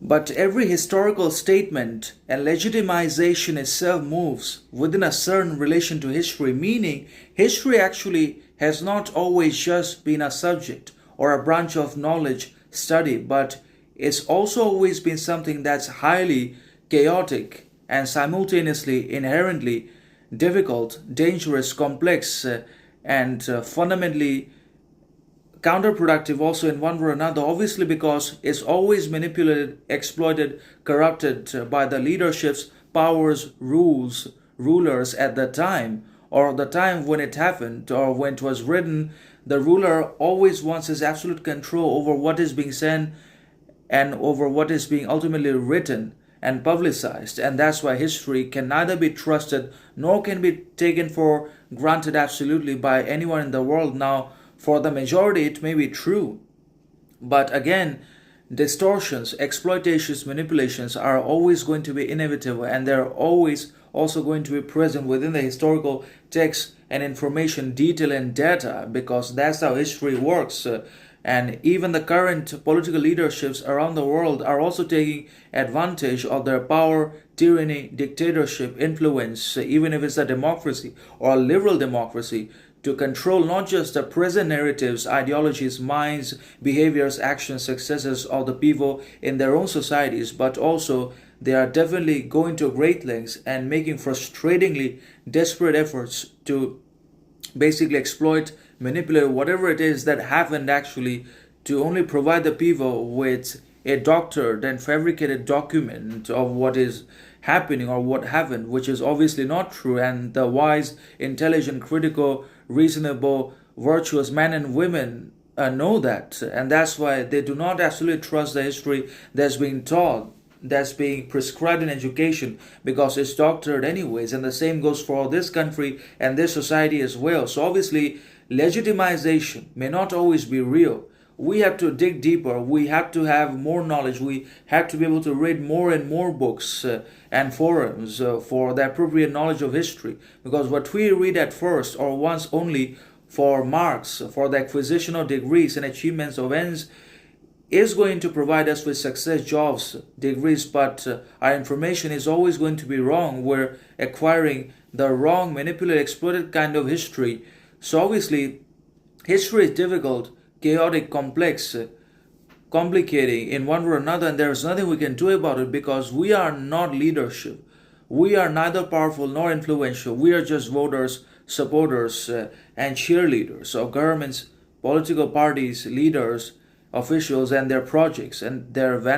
But every historical statement and legitimization itself moves within a certain relation to history, meaning history actually has not always just been a subject or a branch of knowledge study, but it's also always been something that's highly chaotic and simultaneously inherently difficult, dangerous, complex, and fundamentally counterproductive also in one way or another, obviously because it's always manipulated, exploited, corrupted by the leaderships, powers, rulers at the time, or the time when it happened, or when it was written. The ruler always wants his absolute control over what is being said and over what is being ultimately written and publicized. And that's why history can neither be trusted nor can be taken for granted absolutely by anyone in the world. Now, for the majority, it may be true, but again, distortions, exploitations, manipulations are always going to be inevitable, and they're always also going to be present within the historical text and information, detail, and data, because that's how history works. And even the current political leaderships around the world are also taking advantage of their power, tyranny, dictatorship, influence, even if it's a democracy or a liberal democracy, to control not just the present narratives, ideologies, minds, behaviors, actions, successes of the people in their own societies, but also they are definitely going to great lengths and making frustratingly desperate efforts to basically exploit, manipulate whatever it is that happened actually, to only provide the people with a doctored and fabricated document of what is happening or what happened, which is obviously not true. And the wise, intelligent, critical, reasonable, virtuous men and women know that. And that's why they do not absolutely trust the history that's being taught, that's being prescribed in education, because it's doctored anyways. And the same goes for this country and this society as well. So obviously, legitimization may not always be real. We have to dig deeper. We have to have more knowledge. We have to be able to read more and more books and forums for the appropriate knowledge of history. Because what we read at first or once only for marks, for the acquisition of degrees and achievements of ends, is going to provide us with success, jobs, degrees, but our information is always going to be wrong. We're acquiring the wrong, manipulated, exploited kind of history. So obviously, history is difficult, chaotic, complex, complicating in one way or another, and there's nothing we can do about it because we are not leadership. We are neither powerful nor influential. We are just voters, supporters, and cheerleaders of governments, political parties, leaders, officials, and their projects and their vanity